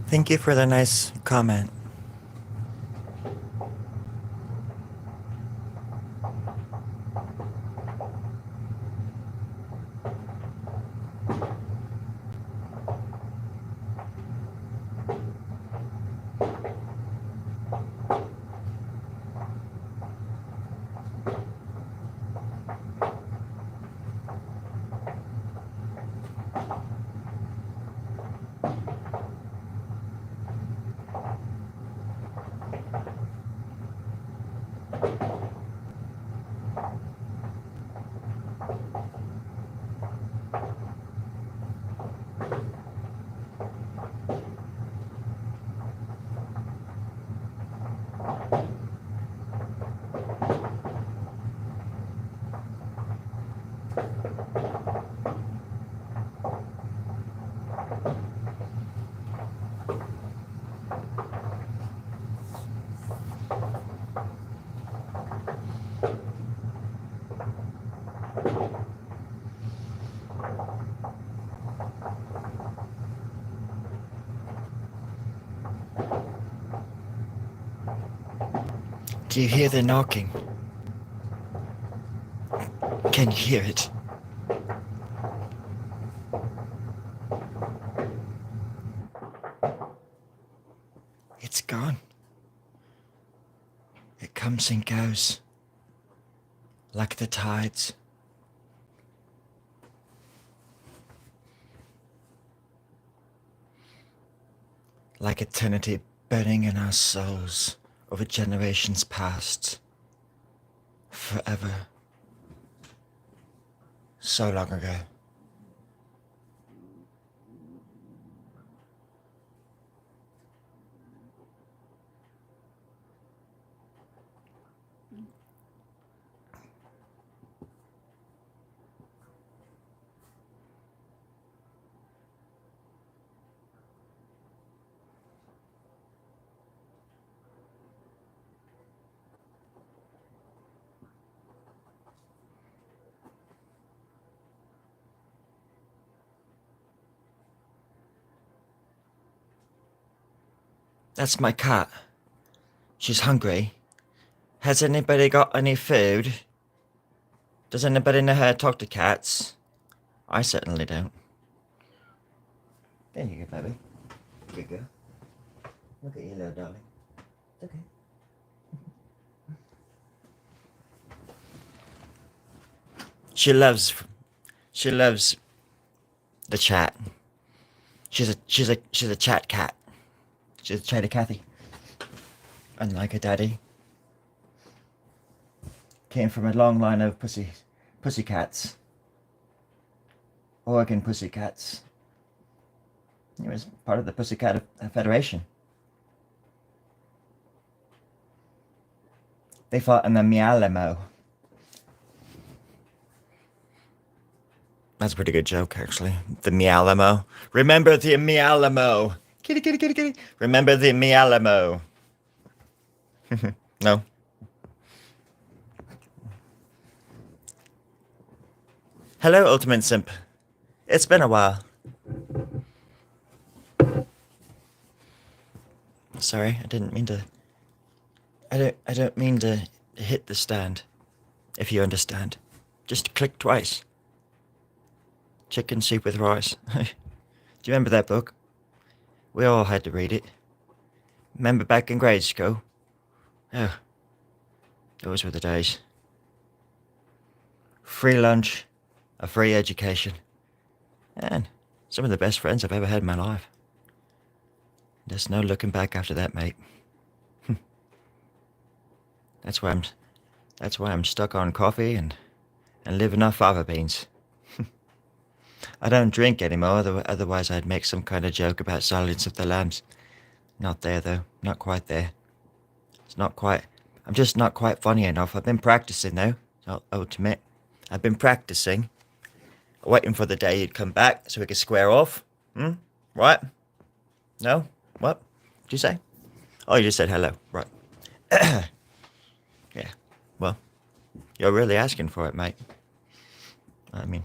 Thank you for the nice comment. Do you hear the knocking? Can you hear it? It's gone. It comes and goes, like the tides. Like eternity burning in our souls over generations past. Forever. So long ago. That's my cat. She's hungry. Has anybody got any food? Does anybody know how to talk to cats? I certainly don't. There you go, baby. Good girl. Look at you, little darling. It's okay. She loves the chat. She's a chat cat. She's a chatty Cathy. Unlike her daddy. Came from a long line of pussycats. Oregon pussycats. He was part of the Pussycat Federation. They fought in the Mialamo. That's a pretty good joke, actually. The Mialamo. Remember the Mialamo. Kitty, kitty, kitty, kitty. Remember the Mialamo. No. Hello, Ultimate Simp. It's been a while. Sorry, I didn't mean to. I don't mean to hit the stand. If you understand. Just click twice. Chicken Soup with Rice. Do you remember that book? We all had to read it. Remember back in grade school? Oh, those were the days. free lunch, a free education, and some of the best friends I've ever had in my life. There's no looking back after that, mate. That's why I'm stuck on coffee and living off fava beans. I don't drink anymore, otherwise I'd make some kind of joke about Silence of the Lambs. Not there, though. Not quite there. It's not quite... I'm just not quite funny enough. I've been practicing, though. I'll admit. I've been practicing. Waiting for the day you'd come back so we could square off. What? No? What did you say? Oh, you just said hello. Right. Yeah. Well, you're really asking for it, mate. I mean...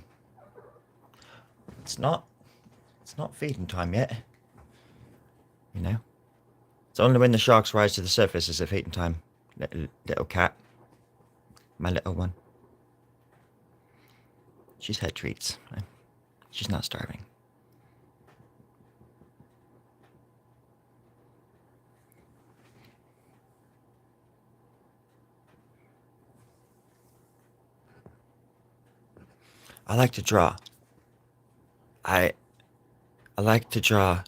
It's not feeding time yet. You know? It's only when the sharks rise to the surface is it feeding time. Little cat. My little one. She's had treats. She's not starving. I like to draw. I like to draw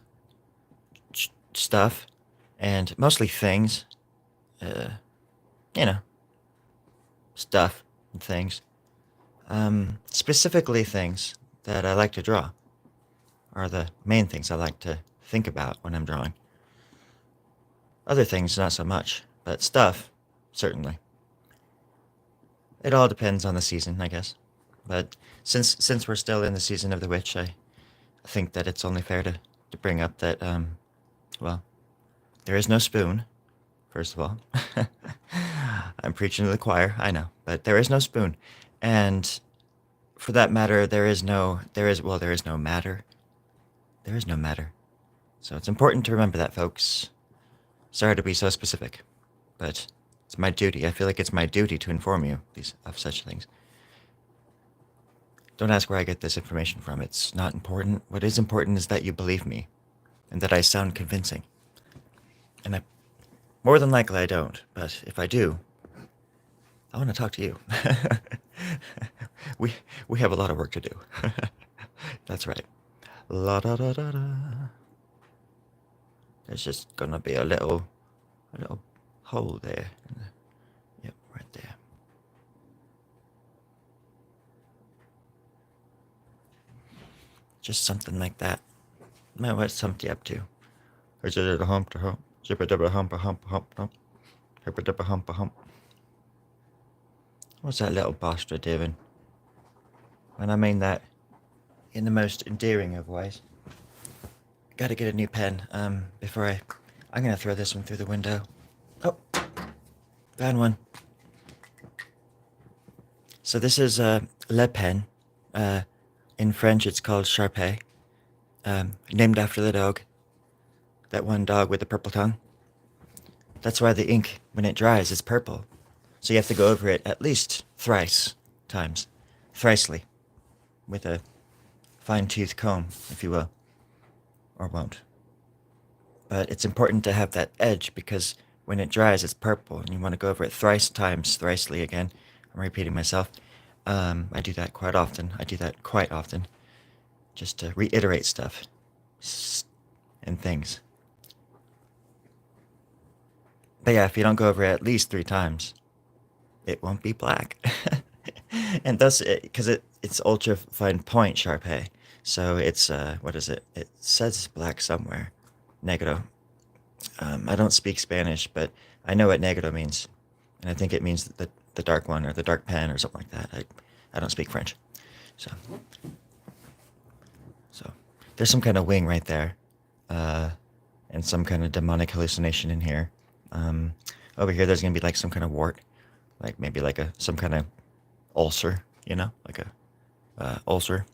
stuff, and mostly things. You know, stuff and things. Specifically things that I like to draw are the main things I like to think about when I'm drawing. Other things, not so much, but stuff, certainly. It all depends on the season, I guess. But since we're still in the season of the witch, I think that it's only fair to bring up that, well, there is no spoon, first of all. I'm preaching to the choir, I know, but there is no spoon. And for that matter, there is no matter. There is no matter. So it's important to remember that, folks. Sorry to be so specific, but it's my duty. I feel like it's my duty to inform you of such things. Don't ask where I get this information from. It's not important. What is important is that you believe me, and that I sound convincing. And more than likely I don't, but if I do, I want to talk to you. We have a lot of work to do. That's right. La da da da da. There's just gonna be a little hole there. Yep, right there. Just something like that. Man, what's something up to? Is it a hump to hump? Zipper dibber hump a hump hump hump. Hipper dipper hump a hump. What's that little bastard doing? And I mean that in the most endearing of ways. Gotta get a new pen, before I'm gonna throw this one through the window. Oh, found one. So this is a Le Pen. In French it's called Sharpay. Named after the dog. That one dog with the purple tongue. That's why the ink, when it dries, is purple. So you have to go over it at least thrice times. Thricely. With a fine-tooth comb, if you will. Or won't. But it's important to have that edge because when it dries, it's purple, and you want to go over it thrice times, thricely again. I'm repeating myself. I do that quite often. Just to reiterate stuff. And things. But yeah, if you don't go over it at least 3 times, it won't be black. And thus, because it's ultra fine point Sharpay, so it's, what is it? It says black somewhere. Negro. I don't speak Spanish, but I know what negro means. And I think it means the dark one, or the dark pen, or something like that. I don't speak French. So there's some kind of wing right there. And some kind of demonic hallucination in here. Over here there's gonna be like some kind of wart. Like maybe like some kind of ulcer, you know? Like a ulcer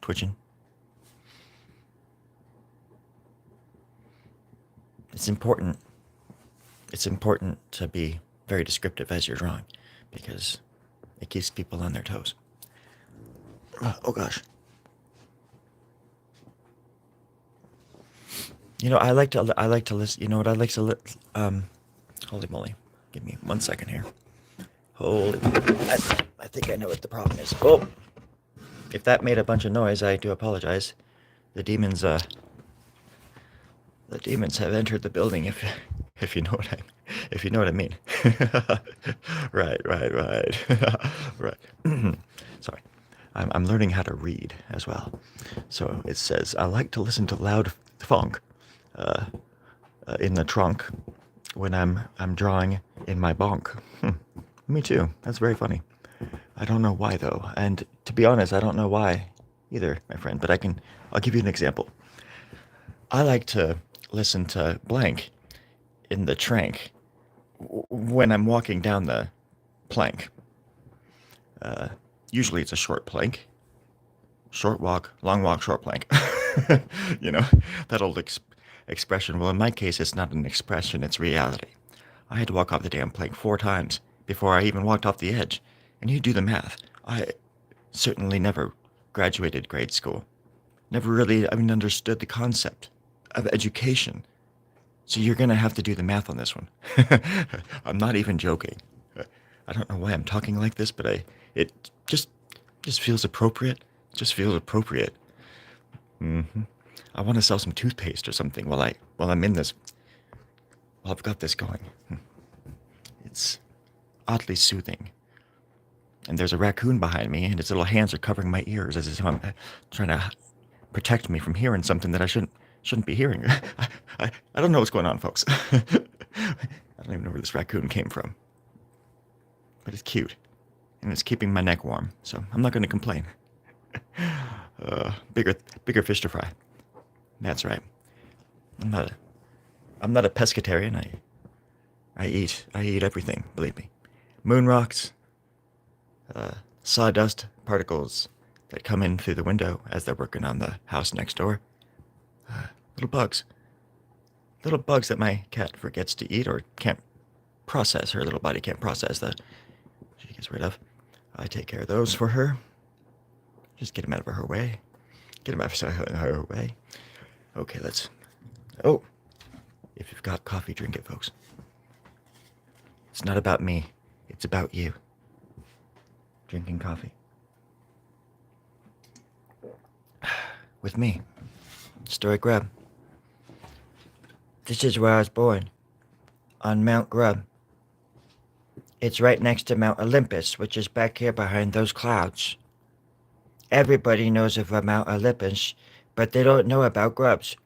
twitching. It's important to be very descriptive as you're drawing, because it keeps people on their toes. Oh gosh. You know, I like to listen. You know what I like to holy moly. Give me 1 second here. Holy, I think I know what the problem is. Oh, if that made a bunch of noise, I do apologize. The demons have entered the building. If you know what I mean. Right. Right. Sorry. I'm learning how to read as well. So it says, I like to listen to loud funk in the trunk when I'm drawing in my bonk. Me too. That's very funny. I don't know why though, and to be honest, I don't know why either, my friend. But I'll give you an example. I like to listen to blank in the trank when I'm walking down the plank. Usually it's a short plank. Short walk, long walk, short plank. You know, that old expression. Well, in my case, it's not an expression, it's reality. I had to walk off the damn plank 4 times before I even walked off the edge. And you do the math. I certainly never graduated grade school. Never really, understood the concept of education. So you're going to have to do the math on this one. I'm not even joking. I don't know why I'm talking like this, but it just feels appropriate. Just feels appropriate. I want to sell some toothpaste or something while I'm in this. Well, I've got this going. It's oddly soothing. And there's a raccoon behind me, and its little hands are covering my ears as if I'm trying to protect me from hearing something that I shouldn't be hearing. I don't know what's going on, folks. I don't even know where this raccoon came from. But it's cute, and it's keeping my neck warm, so I'm not going to complain. Bigger fish to fry. That's right. I'm not a pescatarian. I eat everything, believe me. Moon rocks, sawdust particles that come in through the window as they're working on the house next door. Little bugs that my cat forgets to eat or can't process. Her little body can't process that she gets rid of. I take care of those for her. Just get them out of her way. Okay, oh, if you've got coffee, drink it, folks. It's not about me. It's about you. Drinking coffee. With me, Story Grub. This is where I was born, on Mount Grub. It's right next to Mount Olympus, which is back here behind those clouds. Everybody knows of Mount Olympus, but they don't know about grubs.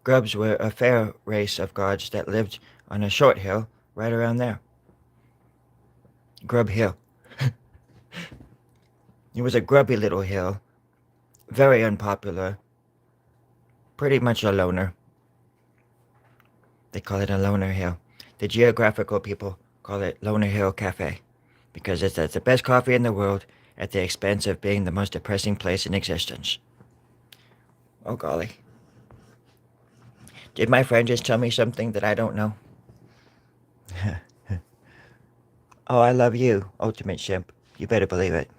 Grubs were a fair race of gods that lived on a short hill right around there. Grub Hill. It was a grubby little hill, very unpopular, pretty much a loner. They call it a loner hill. The geographical people call it Loner Hill Cafe, because it's the best coffee in the world at the expense of being the most depressing place in existence. Oh golly. Did my friend just tell me something that I don't know? Oh, I love you, Ultimate Shimp. You better believe it.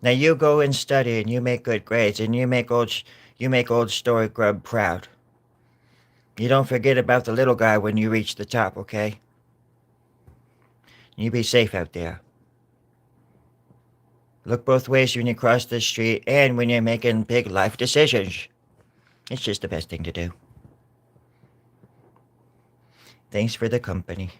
Now you go and study and you make good grades and you make old Story Grub proud. You don't forget about the little guy when you reach the top, okay? You be safe out there. Look both ways when you cross the street and when you're making big life decisions. It's just the best thing to do. Thanks for the company.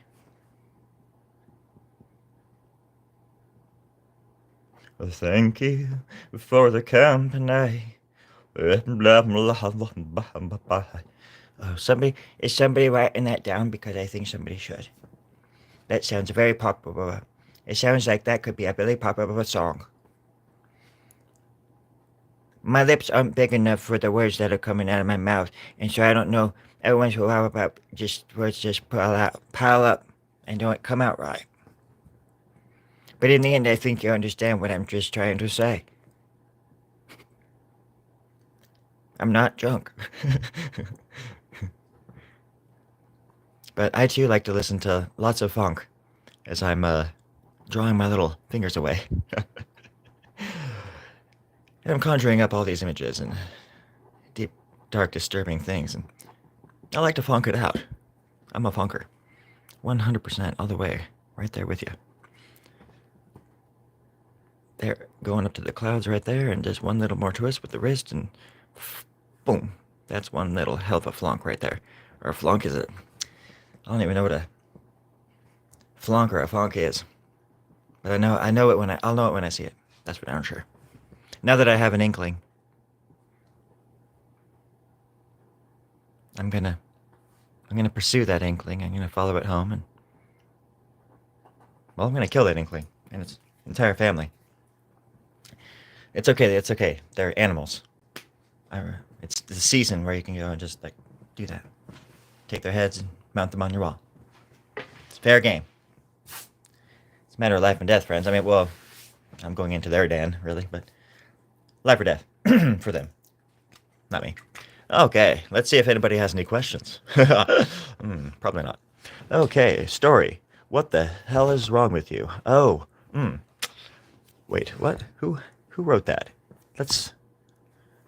Well, thank you for the company. Is somebody writing that down? Because I think somebody should. That sounds very popular. It sounds like that could be a really popular song. My lips aren't big enough for the words that are coming out of my mouth, and so I don't know. Every once in a while about words just pile up and don't come out right. But in the end, I think you understand what I'm just trying to say. I'm not drunk. But I too like to listen to lots of funk as I'm drawing my little fingers away. And I'm conjuring up all these images and deep, dark, disturbing things. And I like to funk it out. I'm a funker. 100% all the way. Right there with you. They're going up to the clouds right there, and just one little more twist with the wrist, and boom. That's one little hell of a flonk right there. Or a flonk is it? I don't even know what a flonk or a fonk is. But I know it when I'll know it when I see it. That's for darn sure. Now that I have an inkling, I'm gonna pursue that inkling. I'm gonna follow it home, and well, I'm gonna kill that inkling and its entire family. It's okay. It's okay. They're animals. It's the season where you can go and just like do that. Take their heads and mount them on your wall. It's fair game. It's a matter of life and death, friends. I mean, well, I'm going into their den, really, but life or death for them, not me. Okay, let's see if anybody has any questions. Probably not. Okay, story. What the hell is wrong with you? Oh, wait, what? Who wrote that?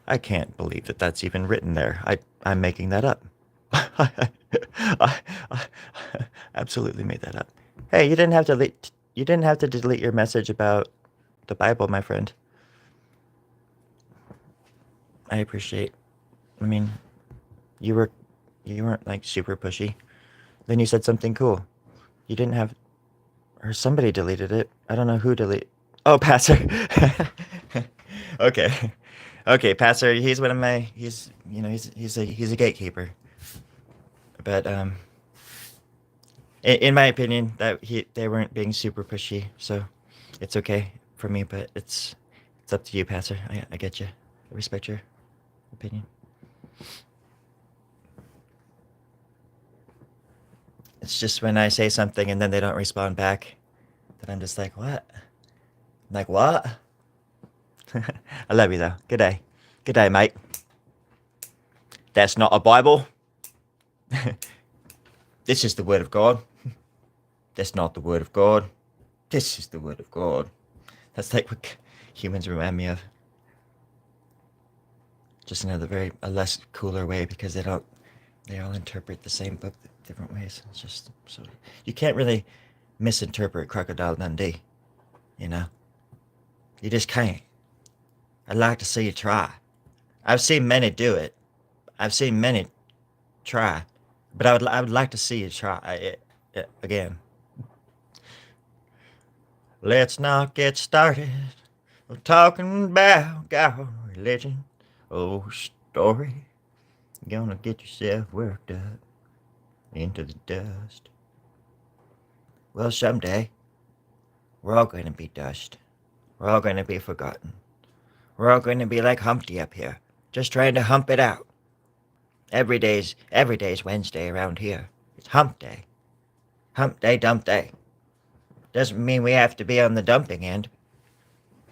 I can't believe that that's even written there. I'm making that up. I absolutely made that up. Hey, you didn't have to delete your message about the Bible, my friend. I appreciate. I mean, you weren't like super pushy. Then you said something cool. You didn't have, or somebody deleted it. I don't know who deleted. Oh, Pastor. Okay, okay, Pastor. He's one of my. He's a gatekeeper. But in my opinion, they weren't being super pushy, so it's okay for me. But it's up to you, Pastor. I get you. I respect your opinion. It's just when I say something and then they don't respond back, that I'm just like, what? I'm like, what? I love you though. Good day. Good day, mate. That's not a Bible. This is the word of God. That's not the word of God. This is the word of God. That's like what humans remind me of. Just in a less cooler way, because they all interpret the same book different ways. It's just so you can't really misinterpret Crocodile Dundee, you know. You just can't. I'd like to see you try. I've seen many do it. I've seen many try, but I would like to see you try it again. Let's not get started talking about our religion. Oh, story. Gonna get yourself worked up into the dust. Well, someday, we're all going to be dust. We're all going to be forgotten. We're all going to be like Humpty up here, just trying to hump it out. Every day's Wednesday around here. It's hump day. Hump day, dump day. Doesn't mean we have to be on the dumping end.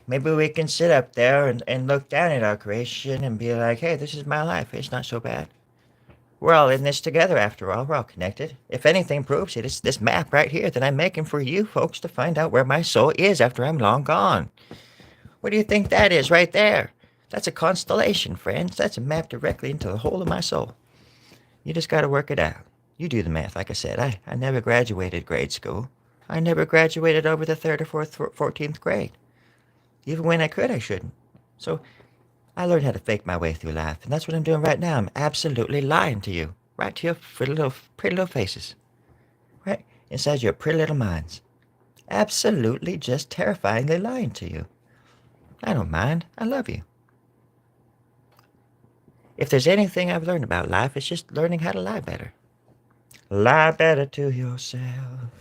Maybe we can sit up there and look down at our creation and be like, hey, this is my life. It's not so bad. We're all in this together after all. We're all connected. If anything proves it, it's this map right here that I'm making for you folks to find out where my soul is after I'm long gone. What do you think that is right there? That's a constellation, friends. That's a map directly into the whole of my soul. You just got to work it out. You do the math. Like I said, I never graduated grade school. I never graduated over the 3rd or 4th, 14th grade. Even when I could, I shouldn't. So I learned how to fake my way through life, and that's what I'm doing right now. I'm absolutely lying to you, right to your pretty little faces, right inside your pretty little minds. Absolutely just terrifyingly lying to you. I don't mind. I love you. If there's anything I've learned about life, it's just learning how to lie better. Lie better to yourself.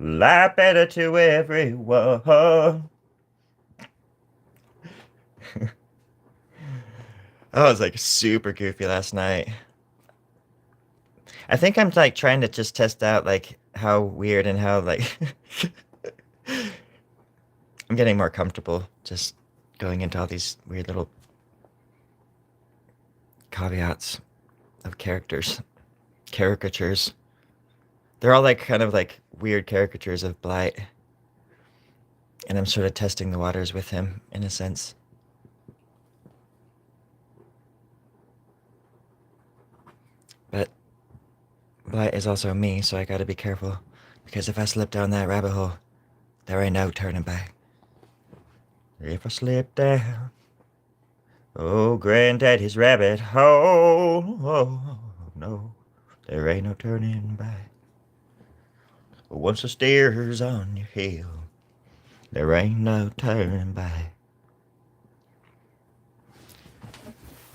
Lie better to everyone. I was like super goofy last night. I think I'm like trying to just test out like how weird and how like I'm getting more comfortable just going into all these weird little caveats of caricatures. They're all like kind of like weird caricatures of Blight. And I'm sort of testing the waters with him in a sense. But Blight is also me, so I gotta be careful. Because if I slip down that rabbit hole, there ain't no turning back. If I slip down, oh, Granddaddy's rabbit hole, oh, no, there ain't no turning back. Once the steer's on your heel, there ain't no turning back.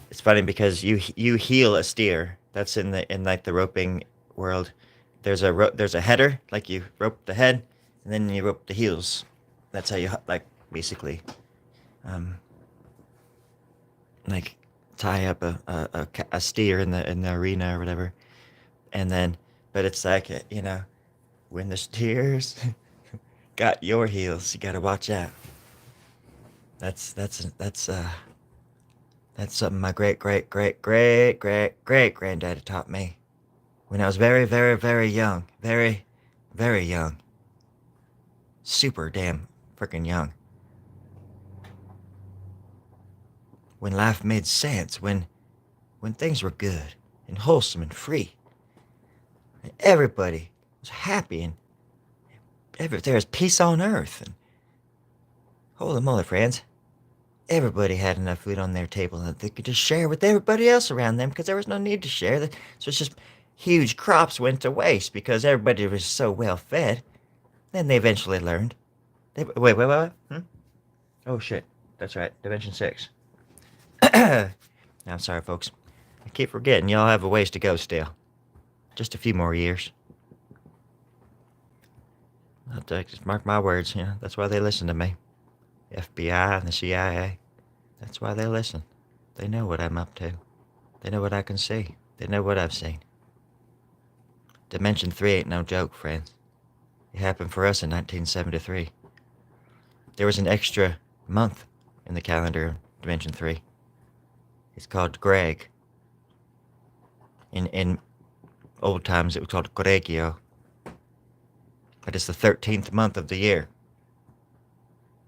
It's funny because you heel a steer. That's in like the roping world. There's a header, like you rope the head, and then you rope the heels. That's how you like basically, um, like tie up a steer in the arena or whatever. And then, but it's like when the steers got your heels, you gotta watch out. That's something my great granddaddy taught me when I was very, very, very young. Very, very young. Super damn freaking young. When life made sense, when things were good and wholesome and free. And everybody was happy and there was peace on earth. And holy moly, friends. Everybody had enough food on their table that they could just share with everybody else around them because there was no need to share. So it's just huge crops went to waste because everybody was so well fed. Then they eventually learned. Wait. Oh, shit. That's right. Dimension 6. I'm sorry, folks. I keep forgetting y'all have a ways to go still. Just a few more years. Just mark my words, that's why they listen to me. FBI and the CIA. That's why they listen. They know what I'm up to. They know what I can see. They know what I've seen. Dimension 3 ain't no joke, friends. It happened for us in 1973. There was an extra month in the calendar of Dimension 3. It's called Greg. In old times, it was called Gregio. But it's the 13th month of the year.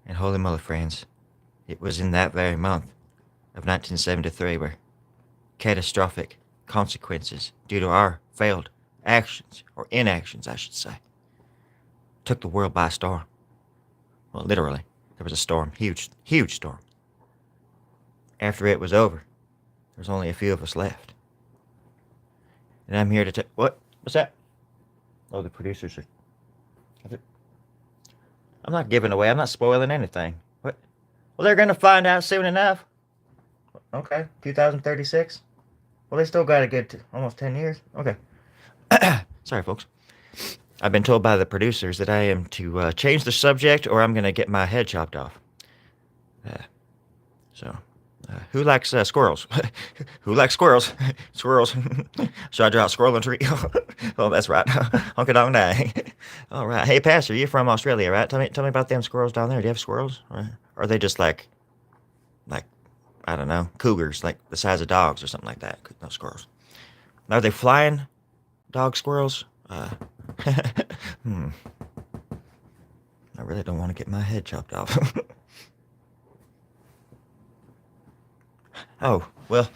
And holy moly, friends, it was in that very month of 1973 where catastrophic consequences due to our failed actions, or inactions, I should say, took the world by storm. Well, literally, there was a storm, huge storm. After it was over, there was only a few of us left. And I'm here to tell... What? What's that? Oh, the producers are... I'm not giving away. I'm not spoiling anything. What? Well, they're going to find out soon enough. Okay, 2036? Well, they still got a good almost 10 years. Okay. Sorry, folks. I've been told by the producers that I am to change the subject or I'm going to get my head chopped off. Who likes squirrels? Who likes squirrels? Squirrels. Should I draw a squirrel in a tree? Oh, that's right. Honky dong day. All right. Hey, Pastor, you're from Australia, right? Tell me about them squirrels down there. Do you have squirrels? Or are they just like, I don't know, cougars, like the size of dogs or something like that? No, squirrels. Are they flying dog squirrels? I really don't want to get my head chopped off. Oh, well,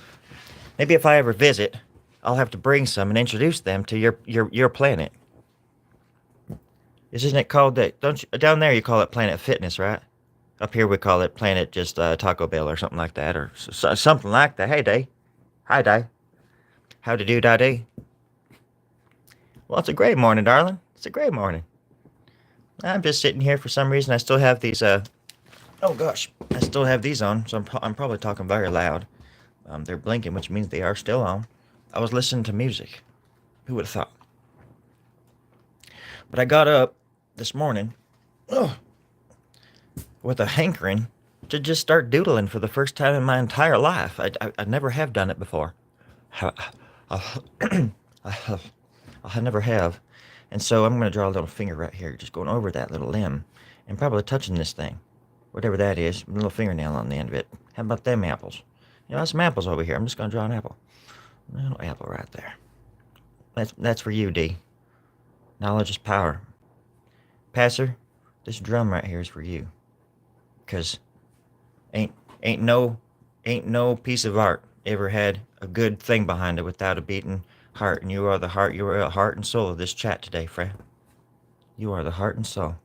maybe if I ever visit, I'll have to bring some and introduce them to your planet. Isn't it called that? Don't you, down there you call it Planet Fitness, right? Up here we call it Planet just Taco Bell or something like that, or something like that. Hey, Day. Hi, Day. How to do, Day? Well, it's a great morning, darling. It's a great morning. I'm just sitting here for some reason. I still have these. Oh gosh, I still have these on, so I'm probably talking very loud. They're blinking, which means they are still on. I was listening to music. Who would have thought? But I got up this morning with a hankering to just start doodling for the first time in my entire life. I never have done it before. I never have. And so I'm going to draw a little finger right here, just going over that little limb and probably touching this thing. Whatever that is, a little fingernail on the end of it. How about them apples? There's some apples over here. I'm just going to draw an apple. A little apple right there. That's for you, D. Knowledge is power. Passer, this drum right here is for you. Because ain't no piece of art ever had a good thing behind it without a beating heart. And you are the heart and soul of this chat today, friend. You are the heart and soul.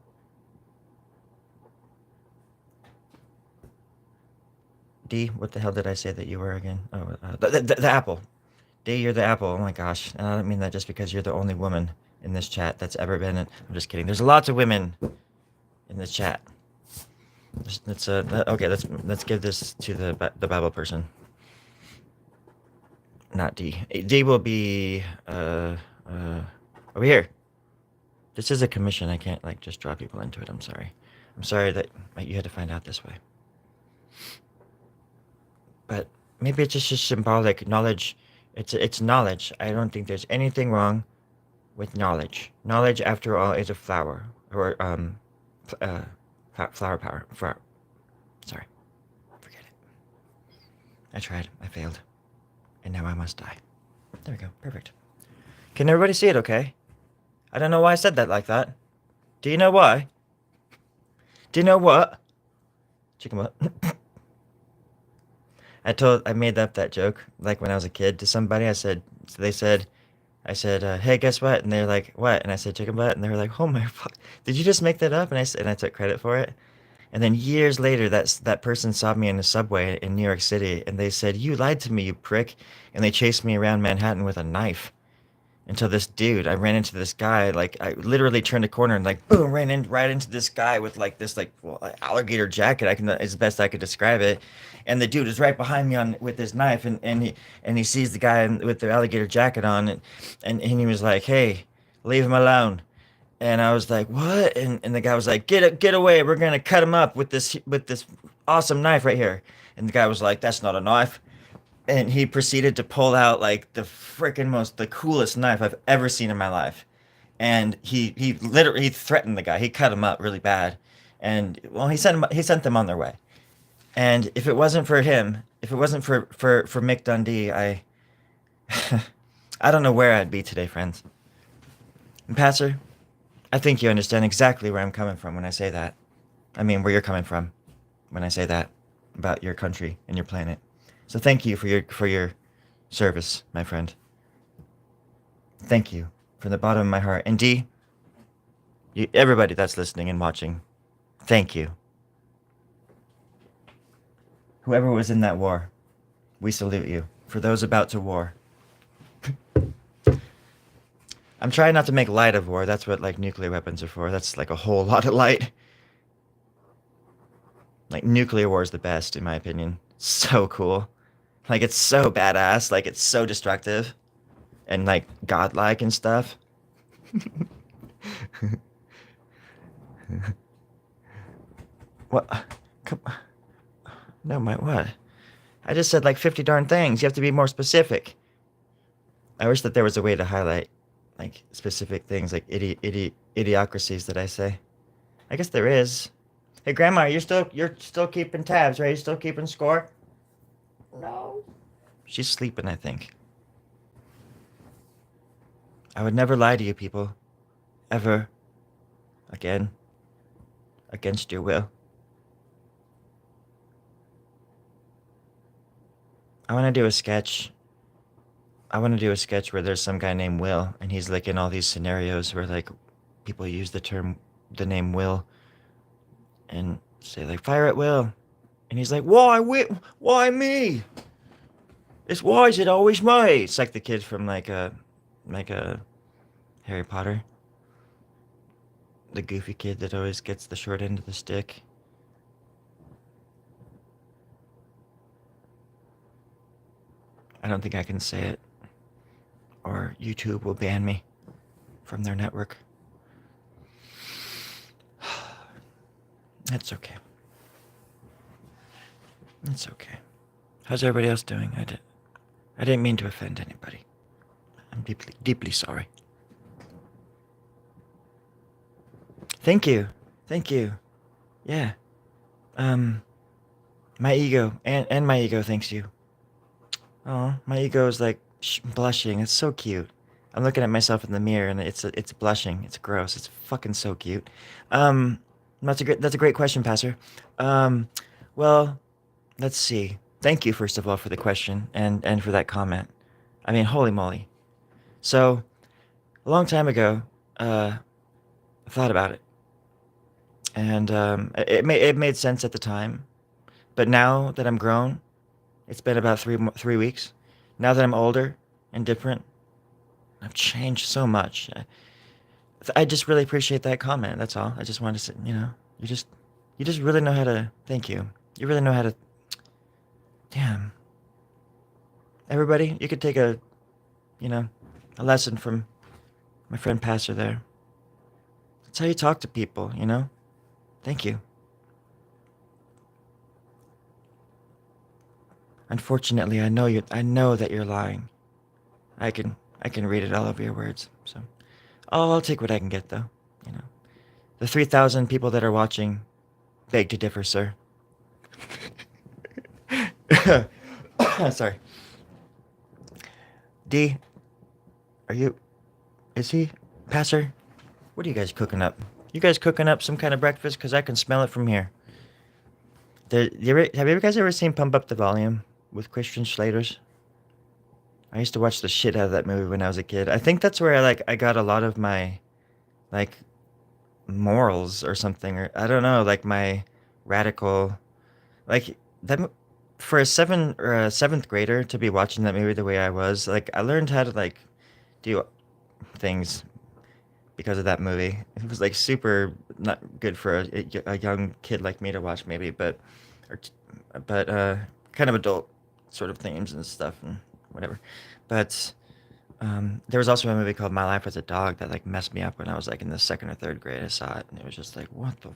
D, what the hell did I say that you were again? Oh, the apple. D, you're the apple. Oh my gosh. And I don't mean that just because you're the only woman in this chat that's ever been in. I'm just kidding. There's lots of women in this chat. Let's okay. Let's give this to the Bible person. Not D. D will be over here. This is a commission. I can't like just draw people into it. I'm sorry. I'm sorry that you had to find out this way. But maybe it's just symbolic knowledge. It's knowledge. I don't think there's anything wrong with knowledge. Knowledge, after all, is a flower or flower power. Sorry, forget it. I tried. I failed, and now I must die. There we go. Perfect. Can everybody see it? Okay. I don't know why I said that like that. Do you know why? Do you know what? Chicken butt. I made up that joke like when I was a kid to somebody. I said, hey, guess what? And they're like, what? And I said, chicken butt. And they were like, oh my fuck, did you just make that up? And I took credit for it. And then years later, that person saw me in the subway in New York City, and they said, you lied to me, you prick. And they chased me around Manhattan with a knife. Until this dude, I ran into this guy, like I literally turned a corner and like boom, ran in right into this guy with like this alligator jacket. Is the best I could describe it. And the dude is right behind me with his knife, and he sees the guy with the alligator jacket on, and he was like, hey, leave him alone. And I was like, what? And the guy was like, get away, we're gonna cut him up with this awesome knife right here. And the guy was like, that's not a knife. And he proceeded to pull out like the coolest knife I've ever seen in my life. And he literally threatened the guy. He cut him up really bad. And well, he sent them on their way. And if it wasn't for him, if it wasn't for Mick Dundee, I I don't know where I'd be today, friends. And Pastor, I think you understand exactly where I'm coming from when I say that. I mean, where you're coming from when I say that about your country and your planet. So thank you for your service, my friend. Thank you from the bottom of my heart. And D, everybody that's listening and watching, thank you. Whoever was in that war, we salute you. For those about to war. I'm trying not to make light of war. That's what like nuclear weapons are for. That's like a whole lot of light. Like nuclear war is the best, in my opinion. So cool. Like it's so badass. Like it's so destructive, and like godlike and stuff. What? Come. No, my what? I just said like 50 darn things. You have to be more specific. I wish that there was a way to highlight like specific things, like idiocracies that I say. I guess there is. Hey, Grandma, you're still keeping tabs, right? You're still keeping score? No. She's sleeping, I think. I would never lie to you people. Ever. Again. Against your will. I want to do a sketch. I want to do a sketch where there's some guy named Will, and he's like in all these scenarios where like people use the name Will, and say like, fire at Will. And he's like, why me? Why is it always me? It's like the kid from like a Harry Potter. The goofy kid that always gets the short end of the stick. I don't think I can say it, or YouTube will ban me from their network. It's okay. It's okay. How's everybody else doing? I didn't mean to offend anybody. I'm deeply sorry. Thank you. Yeah. My ego and my ego thanks you. Oh, my ego is like blushing. It's so cute. I'm looking at myself in the mirror and it's blushing. It's gross. It's fucking so cute. That's a great question, Pastor. Well, let's see. Thank you first of all for the question and for that comment. I mean, holy moly. So, a long time ago, I thought about it, and it made sense at the time, But now that I'm grown, it's been about 3 weeks. Now that I'm older and different, I've changed so much. I just really appreciate that comment. That's all. I just wanted to say, you just, you just really know how to. Thank you. You really know how to. Damn. Everybody, you could take you know, a lesson from my friend Pastor there. That's how you talk to people. Thank you. Unfortunately, I know you. I know that you're lying. I can read it all over your words. So, I'll take what I can get, though. You know, the 3,000 people that are watching beg to differ, sir. Sorry. D, are you? Is he? Passer? What are you guys cooking up? You guys cooking up some kind of breakfast? Because I can smell it from here. Have you guys ever seen Pump Up the Volume with Christian Slater's? I used to watch the shit out of that movie when I was a kid. I think that's where I got a lot of my like morals or something, or I don't know, like my radical like that for a seventh grader to be watching that movie the way I was. Like I learned how to like do things because of that movie. It was like super not good for a young kid like me to watch, maybe, or, but kind of adult sort of themes and stuff and whatever. But there was also a movie called My Life as a Dog that like messed me up when I was like in the second or third grade. I saw it and it was just like, what the?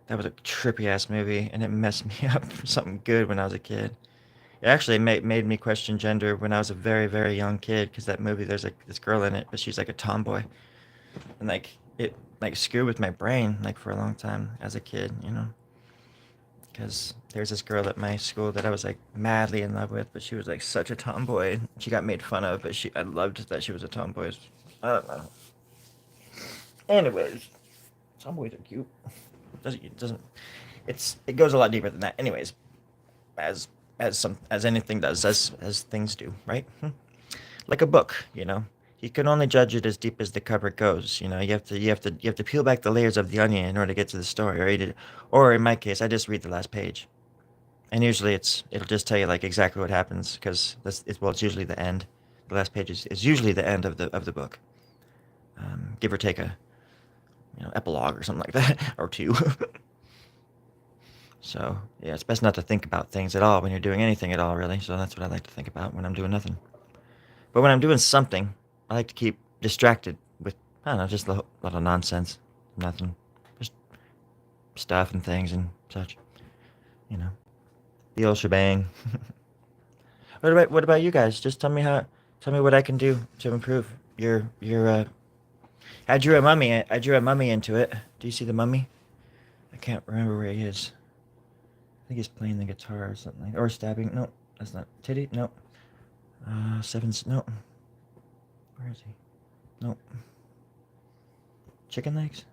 That was a trippy ass movie, and it messed me up for something good when I was a kid. It actually made me question gender when I was a very very young kid because that movie there's like this girl in it, but she's like a tomboy, and like it like screwed with my brain like for a long time as a kid, because there's this girl at my school that I was like madly in love with, but she was like such a tomboy. She got made fun of, but I loved that she was a tomboy. I don't know. Anyways, tomboys are cute. It doesn't it goes a lot deeper than that. Anyways, as as anything does, as things do, right? Like a book, You can only judge it as deep as the cover goes. You have to peel back the layers of the onion in order to get to the story, or in my case, I just read the last page, and usually it'll just tell you like exactly what happens because it's usually the end. The last page is usually the end of the book, give or take a epilogue or something like that or two. So yeah, it's best not to think about things at all when you're doing anything at all, really. So that's what I like to think about when I'm doing nothing. But when I'm doing something, I like to keep distracted with I don't know, just a lot of nonsense, nothing, just stuff and things and such. You know, the old shebang. What about you guys? Just tell me what I can do to improve your. I drew a mummy. I drew a mummy into it. Do you see the mummy? I can't remember where he is. I think he's playing the guitar or something, or stabbing. No, that's not titty. No. Sevens. No. Where is he? No. Chicken legs.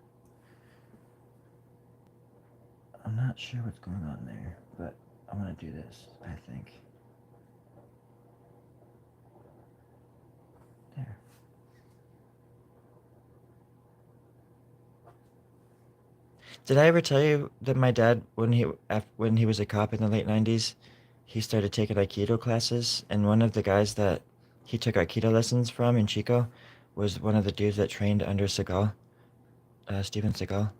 I'm not sure what's going on there, but I'm gonna do this. I think. There. Did I ever tell you that my dad, when he was a cop in the late '90s, he started taking Aikido classes, and one of the guys that he took Aikido lessons from in Chico was one of the dudes that trained under Seagal, Steven Seagal.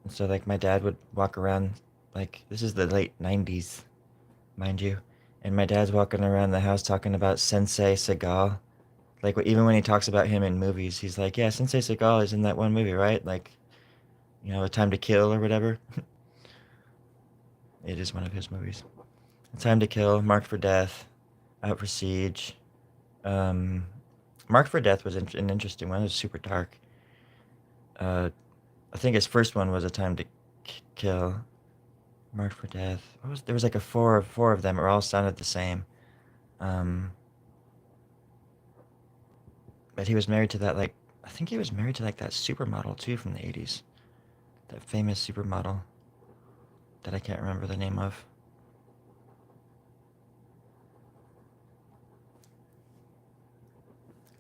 And so like my dad would walk around, like this is the late '90s, mind you, and my dad's walking around the house talking about Sensei Seagal. Like even when he talks about him in movies, he's like, "Yeah, Sensei Seagal is in that one movie, right? Like, A Time to Kill or whatever." It is one of his movies. A Time to Kill, Marked for Death, Out for Siege. Um, Marked for Death was an interesting one. It was super dark. Uh, I think his first one was A Time to Kill, Marked for Death. There was like a four of them. It all sounded the same. Um, but he was married to that like I think he was married to like that supermodel too from the '80s. That famous supermodel that I can't remember the name of.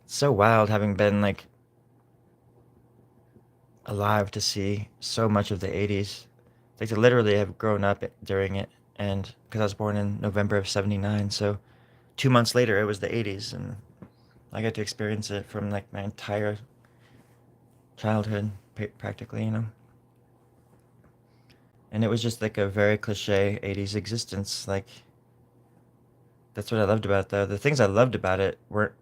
It's so wild having been like alive to see so much of the '80s. Like to literally have grown up during it and because I was born in November of '79, so 2 months later it was the '80s, and I got to experience it from like my entire childhood, practically, you know. And it was just like a very cliche '80s existence. Like that's what I loved about it, though. The things I loved about it weren't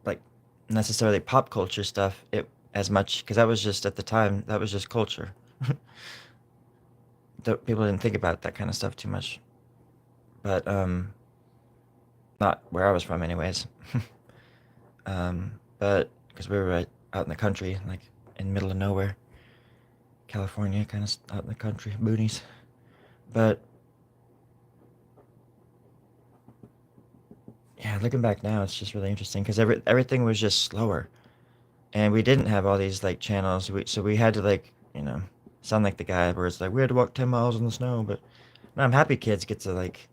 like necessarily pop culture stuff. It as much because that was just at the time that was just culture. People didn't think about that kind of stuff too much, but not where I was from, anyways. But because we were right out in the country, like in the middle of nowhere, California, kind of out in the country, boonies. But yeah, looking back now, it's just really interesting because everything was just slower, and we didn't have all these like channels. So we had to like sound like the guy where it's like we had to walk 10 miles in the snow. But no, I'm happy kids get to like.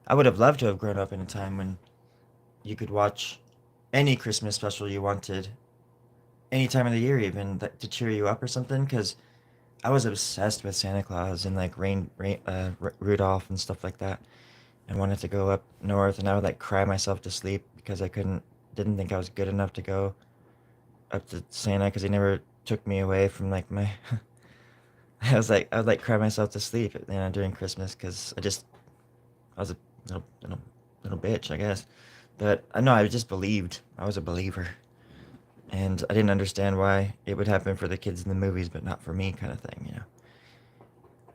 I would have loved to have grown up in a time when you could watch any Christmas special you wanted, any time of the year, even to cheer you up or something. Because I was obsessed with Santa Claus and like Rudolph and stuff like that, and wanted to go up north. And I would like cry myself to sleep because didn't think I was good enough to go up to Santa because he never took me away from like my. I would like cry myself to sleep, during Christmas because I was a little bitch, I guess. But I know I just believed. I was a believer, and I didn't understand why it would happen for the kids in the movies, but not for me, kind of thing.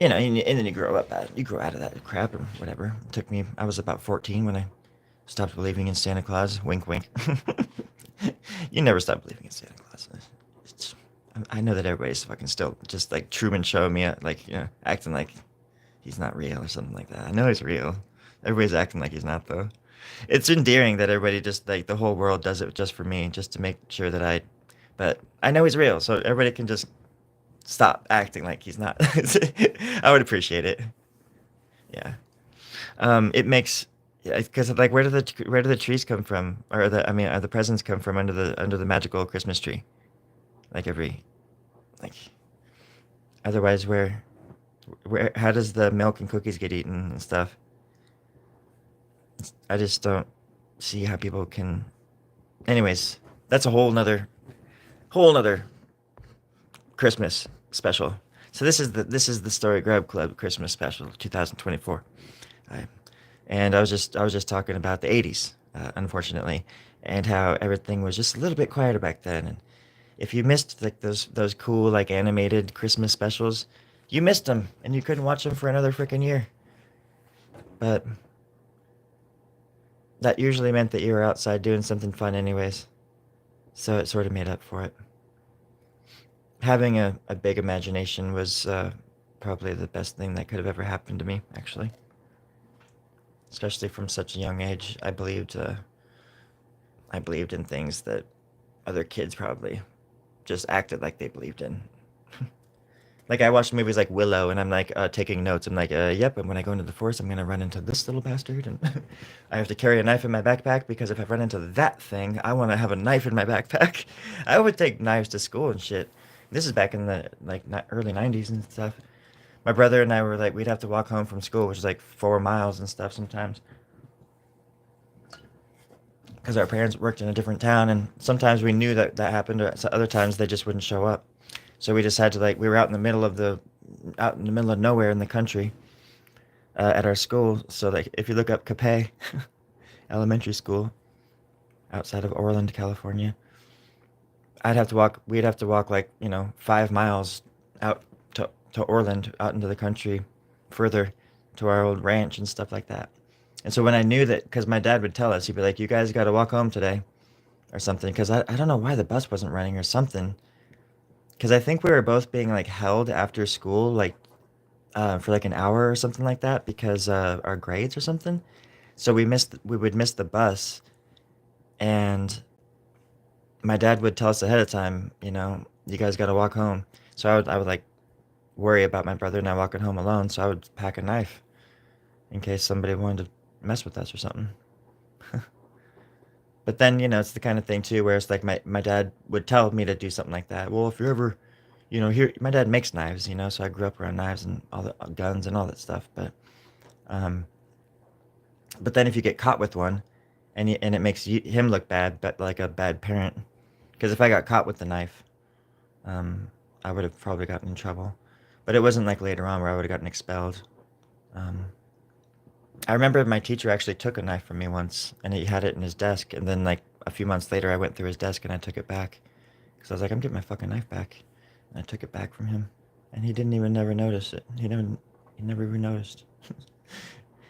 And then you grow up you grow out of that crap or whatever. It took me. I was about 14 when I stopped believing in Santa Claus. Wink, wink. You never stop believing in Santa Claus. It's, I know that everybody's fucking still just like Truman showing me, like acting like he's not real or something like that. I know he's real. Everybody's acting like he's not though. It's endearing that everybody just like the whole world does it just for me, just to make sure that but I know he's real, so everybody can just stop acting like he's not. I would appreciate it. Yeah. It makes yeah, because like where do the trees come from, or the presents come from under the magical Christmas tree? Like like otherwise where how does the milk and cookies get eaten and stuff? I just don't see how people can. Anyways, that's a whole nother Christmas special. So this is the Story Grub Club Christmas special 2024. I, and I was just talking about the '80s, unfortunately, and how everything was just a little bit quieter back then. And if you missed like those cool like animated Christmas specials, you missed them, and you couldn't watch them for another freaking year. But that usually meant that you were outside doing something fun anyways. So it sort of made up for it. Having a big imagination was probably the best thing that could have ever happened to me, actually. Especially from such a young age, I believed in things that other kids probably just acted like they believed in. Like I watched movies like Willow, and I'm like taking notes. I'm like, yep. And when I go into the forest, I'm gonna run into this little bastard, and I have to carry a knife in my backpack because if I run into that thing, I want to have a knife in my backpack. I would take knives to school and shit. This is back in the like early '90s and stuff. My brother and I were like, we'd have to walk home from school, which is like 4 miles and stuff sometimes, because our parents worked in a different town, and sometimes we knew that that happened. Other times they just wouldn't show up. So we just had to like we were out in the middle of nowhere in the country at our school. So like if you look up Capay Elementary School outside of Orland, California, we'd have to walk like 5 miles out to Orland, out into the country, further to our old ranch and stuff like that. And so when I knew that, because my dad would tell us, he'd be like, "You guys got to walk home today," or something, because I don't know why the bus wasn't running or something. Because I think we were both being like held after school, like for like an hour or something like that, because our grades or something. So we would miss the bus, and my dad would tell us ahead of time, you guys got to walk home. So I would like worry about my brother and I walking home alone. So I would pack a knife in case somebody wanted to mess with us or something. But then, it's the kind of thing too where it's like my dad would tell me to do something like that. Well, if you're ever, here my dad makes knives, so I grew up around knives and all the guns and all that stuff. Um, but then if you get caught with one, and it makes him look bad, but like a bad parent, because if I got caught with the knife, um, I would have probably gotten in trouble. But it wasn't like later on where I would have gotten expelled. Um, I remember my teacher actually took a knife from me once, and he had it in his desk. And then like a few months later, I went through his desk and I took it back because I was like, I'm getting my fucking knife back. And I took it back from him, and he didn't even never notice it. He never even noticed.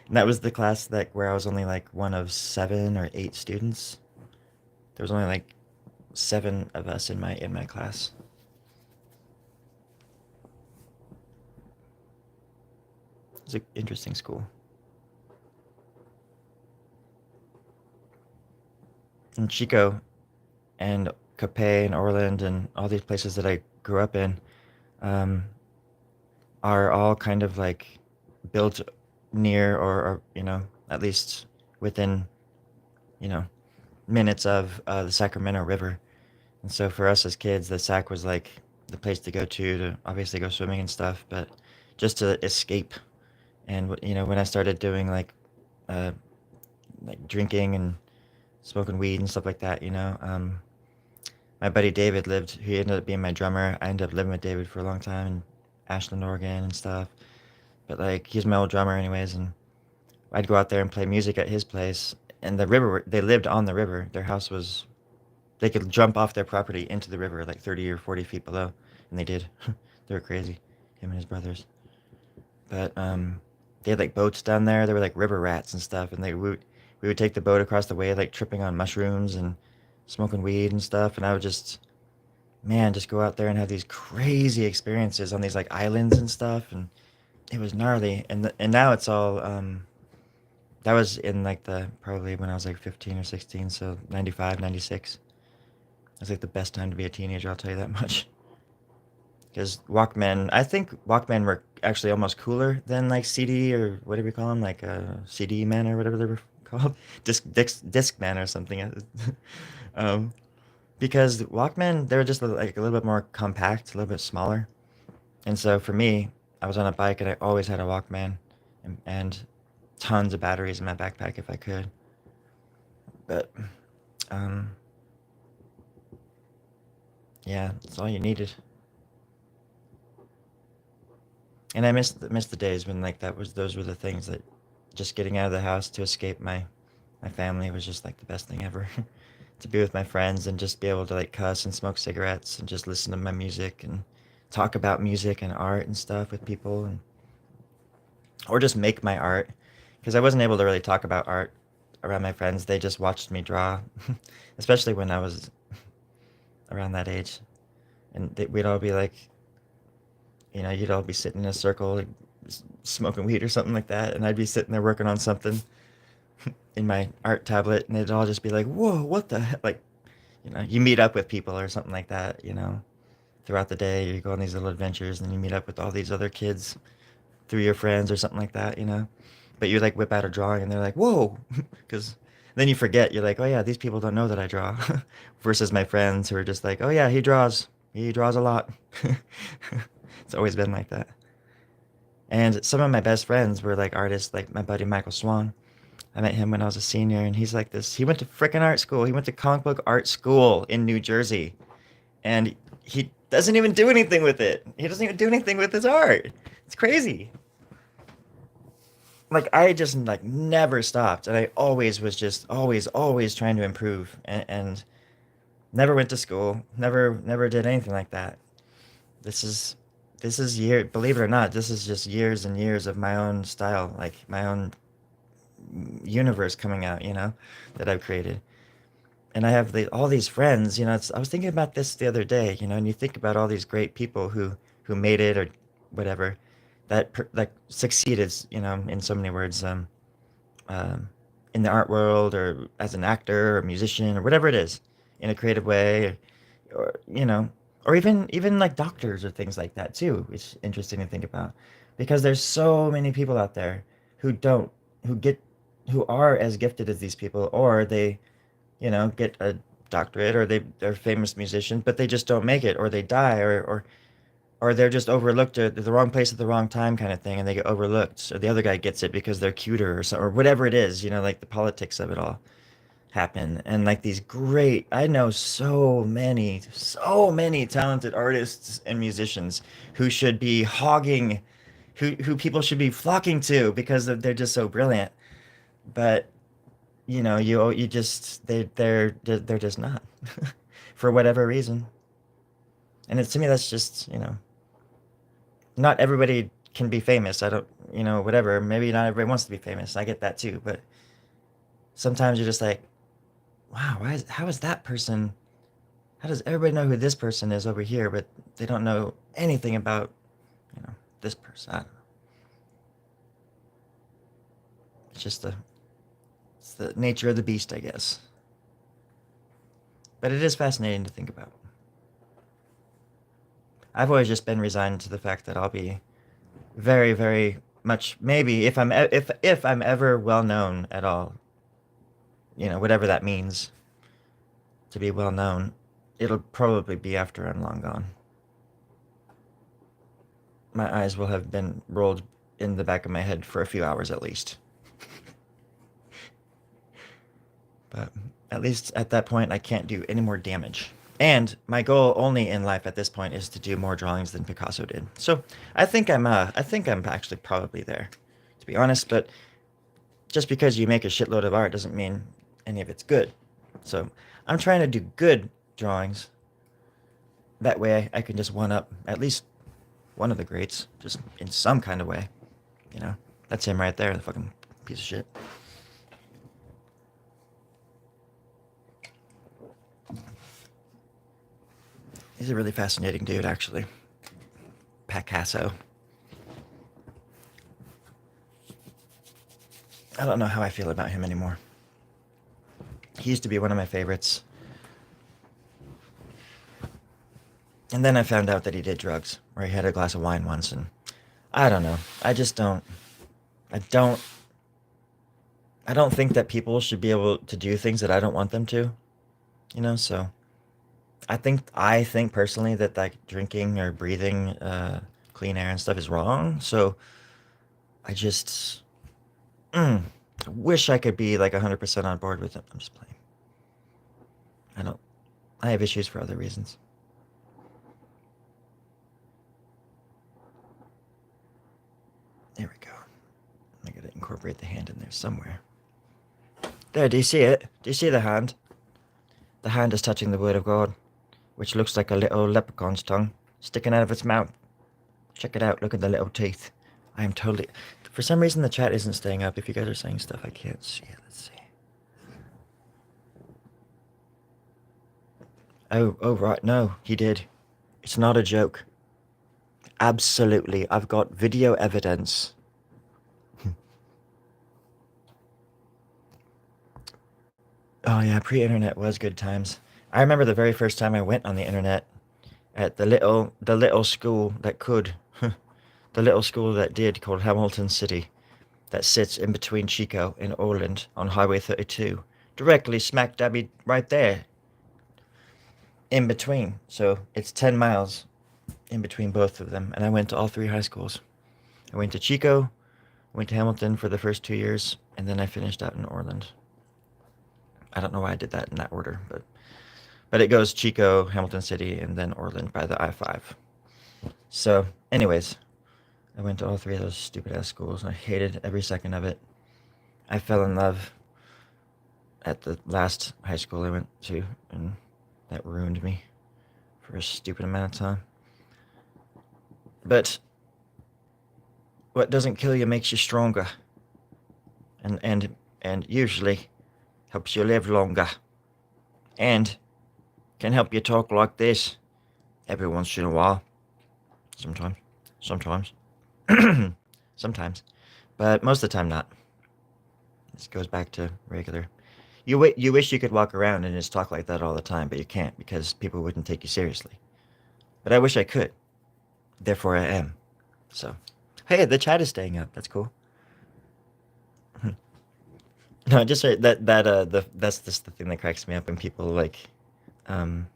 And that was the class that where I was only like one of 7 or 8 students. There was only like 7 of us in my class. It was an interesting school. In Chico and Capay and Orland and all these places that I grew up in, um, are all kind of like built near or at least within you know minutes of the Sacramento River. And so for us as kids, the Sac was like the place to go to obviously go swimming and stuff, but just to escape. And when I started doing uh, like drinking and smoking weed and stuff like that, my buddy David lived. He ended up being my drummer. I ended up living with David for a long time in Ashland, Oregon, and stuff. But like he's my old drummer, anyways, and I'd go out there and play music at his place. And the river, they lived on the river. Their house was, they could jump off their property into the river like 30 or 40 feet below, and they did. They were crazy, him and his brothers. But they had like boats down there. They were like river rats and stuff, and we would take the boat across the way, like tripping on mushrooms and smoking weed and stuff. And I would just, man, just go out there and have these crazy experiences on these like islands and stuff, and it was gnarly. And now it's all that was in like the probably when I was like 15 or 16, so 95, 96. It was like the best time to be a teenager, I'll tell you that much. Because Walkman, I think Walkman were actually almost cooler than like CD or whatever you call them, like CD man or whatever they were called, disc man or something. um, because Walkman, they were just like a little bit more compact, a little bit smaller. And so for me, I was on a bike and I always had a Walkman and tons of batteries in my backpack if I could. But um, yeah, that's all you needed. And I missed the days when like those were the things that just getting out of the house to escape my family was just like the best thing ever. To be with my friends and just be able to like cuss and smoke cigarettes and just listen to my music and talk about music and art and stuff with people, and or just make my art because I wasn't able to really talk about art around my friends. They just watched me draw, especially when I was around that age, and we'd all be like, you'd all be sitting in a circle, like, smoking weed or something like that, and I'd be sitting there working on something in my art tablet, and it'd all just be like, "Whoa, what the heck?" Like, you meet up with people or something like that, throughout the day. You go on these little adventures, and you meet up with all these other kids through your friends or something like that, But you like whip out a drawing, and they're like, "Whoa," because then you forget. You're like, "Oh yeah, these people don't know that I draw," versus my friends who are just like, "Oh yeah, he draws. He draws a lot." It's always been like that. And some of my best friends were like artists, like my buddy Michael Swan. I met him when I was a senior, and he's like this. He went to frickin' art school. He went to comic book art school in New Jersey, and he doesn't even do anything with it. He doesn't even do anything with his art. It's crazy. Like I just like never stopped, and I always was just always trying to improve, and never went to school. Never did anything like that. This is this is year. Believe it or not, this is just years and years of my own style, like my own universe coming out, that I've created. And I have all these friends, I was thinking about this the other day, and you think about all these great people who made it or whatever, that succeeded, in so many words, um, in the art world or as an actor or musician or whatever it is, in a creative way, or or even like doctors or things like that too, which is interesting to think about, because there's so many people out there who don't who get who are as gifted as these people, or they get a doctorate, or they're famous musicians, but they just don't make it, or they die, or or they're just overlooked at the wrong place at the wrong time kind of thing, and they get overlooked. So the other guy gets it because they're cuter or so, or whatever it is, like the politics of it all happen. And like these great, I know so many talented artists and musicians who should be hogging, who people should be flocking to because they're just so brilliant. But you just they're just not for whatever reason. And it's to me that's just not everybody can be famous. I don't, whatever. Maybe not everybody wants to be famous. I get that too. But sometimes you're just like, wow, how is that person? How does everybody know who this person is over here, but they don't know anything about, this person? I don't know. It's just it's the nature of the beast, I guess. But it is fascinating to think about. I've always just been resigned to the fact that I'll be very, very much maybe if I'm ever well known at all, whatever that means to be well known, it'll probably be after I'm long gone. My eyes will have been rolled in the back of my head for a few hours at least. But at least at that point, I can't do any more damage. And my goal only in life at this point is to do more drawings than Picasso did. So I think I'm actually probably there, to be honest. But just because you make a shitload of art doesn't mean any of it's good. So I'm trying to do good drawings. That way I can just one up at least one of the greats, just in some kind of way. That's him right there, the fucking piece of shit. He's a really fascinating dude, actually. Picasso. I don't know how I feel about him anymore. He used to be one of my favorites. And then I found out that he did drugs, or he had a glass of wine once, and I don't know. I just don't. I don't think that people should be able to do things that I don't want them to. So I think personally that like drinking or breathing clean air and stuff is wrong. So I just wish I could be like 100% on board with it. I'm just playing. I have issues for other reasons. There we go. I gotta incorporate the hand in there somewhere. There, do you see it? Do you see the hand? The hand is touching the word of God, which looks like a little leprechaun's tongue sticking out of its mouth. Check it out. Look at the little teeth. I am totally... For some reason, the chat isn't staying up. If you guys are saying stuff, I can't see it. Let's see. Oh, right. No, he did. It's not a joke. Absolutely. I've got video evidence. Oh, yeah. Pre-internet was good times. I remember the very first time I went on the internet at the little school that could... the little school that did, called Hamilton City, that sits in between Chico and Orland on Highway 32. Directly smack dab right there. In between. So it's 10 miles in between both of them. And I went to all three high schools. I went to Chico, went to Hamilton for the first 2 years, and then I finished out in Orland. I don't know why I did that in that order, but it goes Chico, Hamilton City, and then Orland by the I-5. So, anyways, I went to all three of those stupid-ass schools, and I hated every second of it. I fell in love at the last high school I went to, and that ruined me for a stupid amount of time. But what doesn't kill you makes you stronger, and usually helps you live longer, and can help you talk like this every once in a while. Sometimes. Sometimes. But most of the time not. This goes back to regular. You wish you could walk around and just talk like that all the time, but you can't because people wouldn't take you seriously. But I wish I could. Therefore I am. So, hey, the chat is staying up. That's cool. No, just that's just the thing that cracks me up when people like when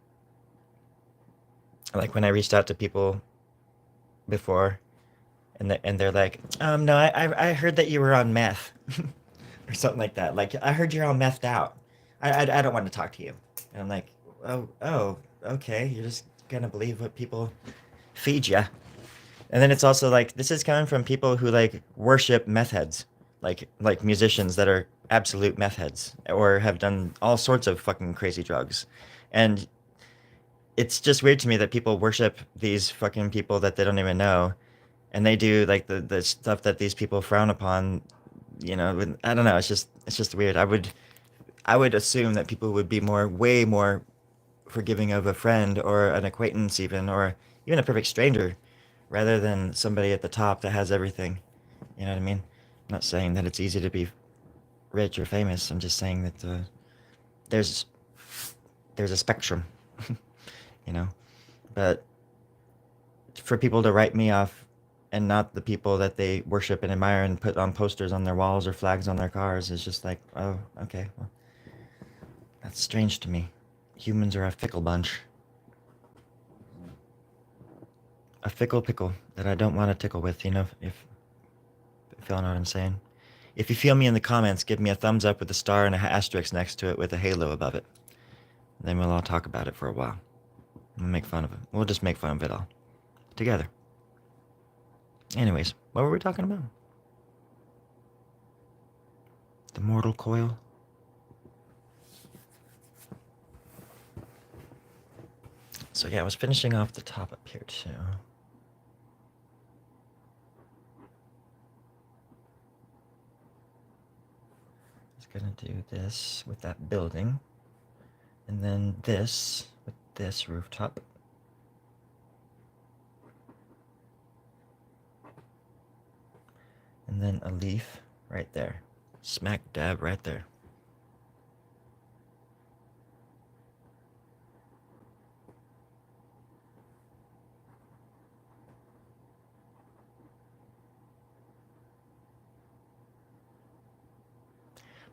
I reached out to people before, and they're like, no, I heard that you were on meth, or something like that. Like, I heard you're all methed out. I don't want to talk to you. And I'm like, oh, okay. You're just gonna believe what people feed you. And then it's also like this is coming from people who like worship meth heads, like musicians that are absolute meth heads or have done all sorts of fucking crazy drugs. And it's just weird to me that people worship these fucking people that they don't even know, and they do like the stuff that these people frown upon. I don't know. It's just weird. I would assume that people would be way more forgiving of a friend or an acquaintance, even a perfect stranger, rather than somebody at the top that has everything. You know what I mean? I'm not saying that it's easy to be rich or famous. I'm just saying that there's there's a spectrum, you know. But for people to write me off and not the people that they worship and admire and put on posters on their walls or flags on their cars is just like, oh, okay, well, that's strange to me. Humans are a fickle bunch. A fickle pickle that I don't want to tickle with, if y'all know what I'm saying. If you feel me in the comments, give me a thumbs up with a star and a asterisk next to it with a halo above it. Then we'll all talk about it for a while. And make fun of it. We'll just make fun of it all. Together. Anyways, what were we talking about? The mortal coil? So yeah, I was finishing off the top up here too. I was gonna do this with that building. And then this with this rooftop. And then a leaf right there. Smack dab right there.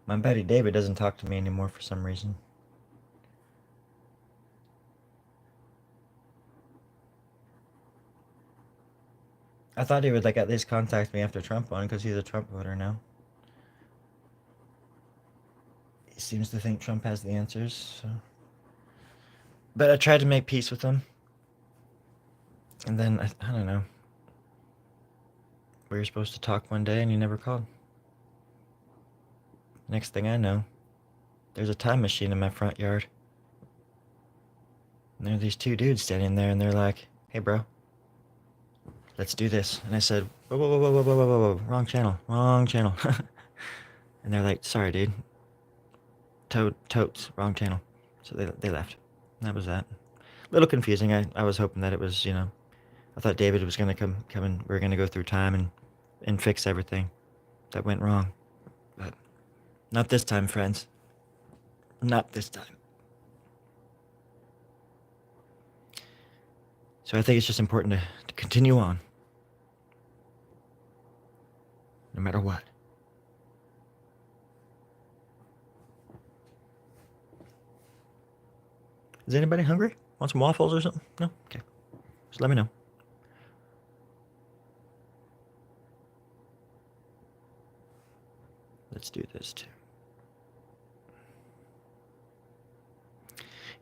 My buddy David doesn't talk to me anymore for some reason. I thought he would like at least contact me after Trump won because he's a Trump voter now. He seems to think Trump has the answers. So. But I tried to make peace with him. And then, I don't know. We were supposed to talk one day and he never called. Next thing I know, there's a time machine in my front yard. And there are these two dudes standing there and they're like, hey bro, let's do this. And I said, whoa, whoa, whoa, whoa, whoa, whoa, whoa, whoa, wrong channel. And they're like, sorry dude. Totes, wrong channel. So they left. And that was that. A little confusing. I was hoping that it was, I thought David was going to come and we are going to go through time and fix everything that went wrong. But not this time, friends. Not this time. So I think it's just important to continue on. No matter what. Is anybody hungry? Want some waffles or something? No? Okay. Just let me know. Let's do this too.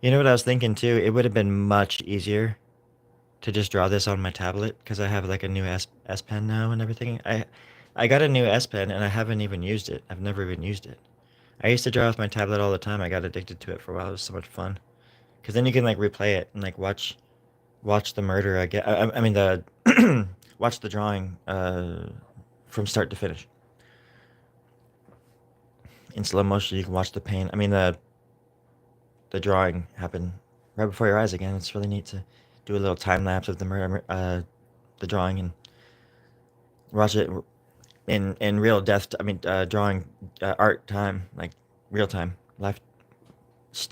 You know what I was thinking too? It would have been much easier to just draw this on my tablet because I have like a new S Pen now and everything. I got a new S Pen and I haven't even used it. I've never even used it. I used to draw with my tablet all the time. I got addicted to it for a while. It was so much fun. Because then you can like replay it and like watch the murder. I mean the watch the drawing from start to finish. In slow motion, you can watch the paint. I mean the drawing happen right before your eyes again. It's really neat to do a little time lapse of the murder, the drawing, and watch it in real drawing art time, like real time life.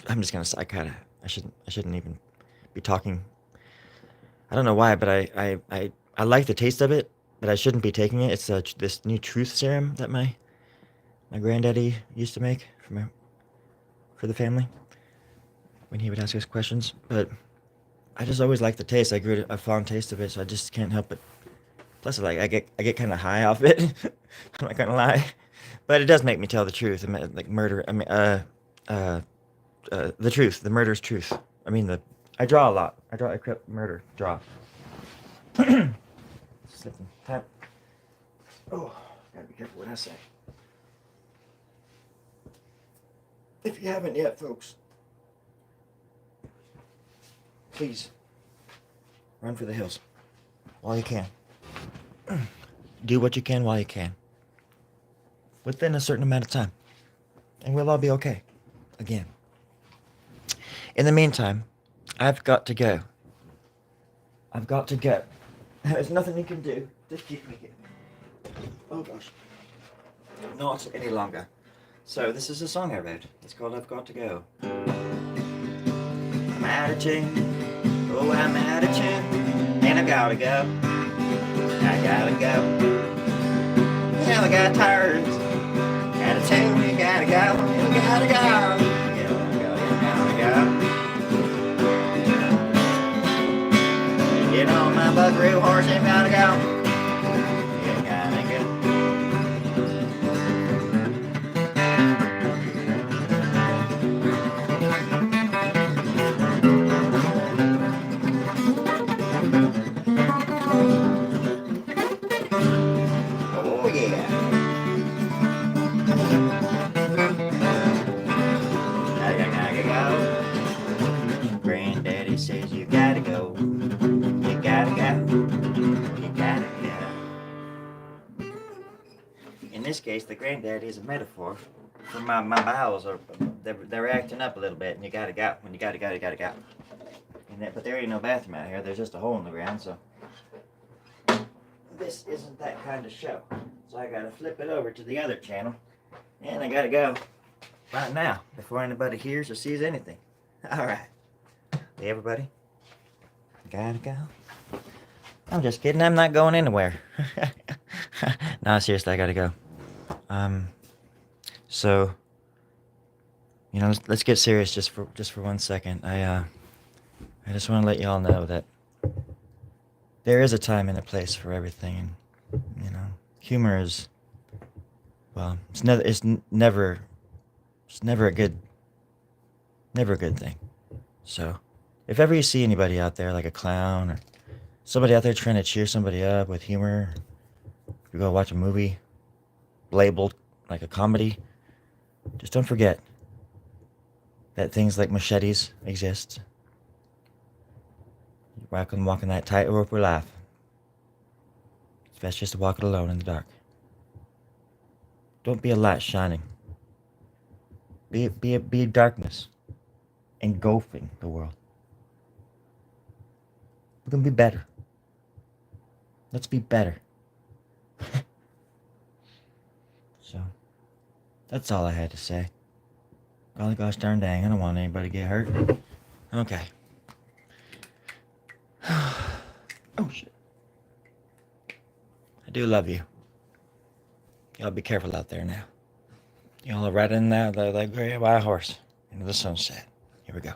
I'm just gonna. I shouldn't even be talking. I don't know why, but I like the taste of it, but I shouldn't be taking it. It's this new truth serum that my granddaddy used to make for the family when he would ask us questions. But I just always liked the taste. I grew a fond taste of it, so I just can't help but Plus, like I get kind of high off it. I'm not gonna lie, but it does make me tell the truth. I mean, like murder. I mean, the truth. The murder's truth. I mean, I draw a lot. I crept murder. Draw. Slipping. Tap. Oh, gotta be careful what I say. If you haven't yet, folks, please run for the hills while you can. Do what you can while you can. Within a certain amount of time. And we'll all be okay. Again. In the meantime, I've got to go. I've got to go. There's nothing you can do to keep me here. Oh gosh. Not any longer. So this is a song I wrote. It's called I've Got to Go. I'm out of tune. Oh, I'm out of tune. And I gotta go. I gotta go. Now I got tired. Out of tune, you gotta go. You gotta go. You gotta go. Get on my buckaroo horse and gotta go. You gotta go. Oh yeah. I gotta go. Granddaddy says you gotta go. You gotta go. You gotta go. In this case, the granddaddy is a metaphor for my bowels are they're acting up a little bit, and you gotta go. When you gotta go, you gotta go. But there ain't no bathroom out here. There's just a hole in the ground, so this isn't that kind of show. So I gotta flip it over to the other channel, and I gotta go right now before anybody hears or sees anything. All right. Hey, everybody. Gotta go. I'm just kidding. I'm not going anywhere. No, seriously, I gotta go. So, you know, let's get serious just for 1 second. I just want to let y'all know that there is a time and a place for everything, and you know, humor is, well, it's never a good thing. So, if ever you see anybody out there like a clown or somebody out there trying to cheer somebody up with humor, you go watch a movie labeled like a comedy, just don't forget that things like machetes exist. Walking that tightrope of life. It's best just to walk it alone in the dark. Don't be a light shining. Be darkness engulfing the world. We're gonna be better. Let's be better. So, that's all I had to say. Golly gosh darn dang, I don't want anybody to get hurt. Okay. Oh shit. I do love you. Y'all be careful out there now. Y'all are riding that like a white horse into the sunset. Here we go.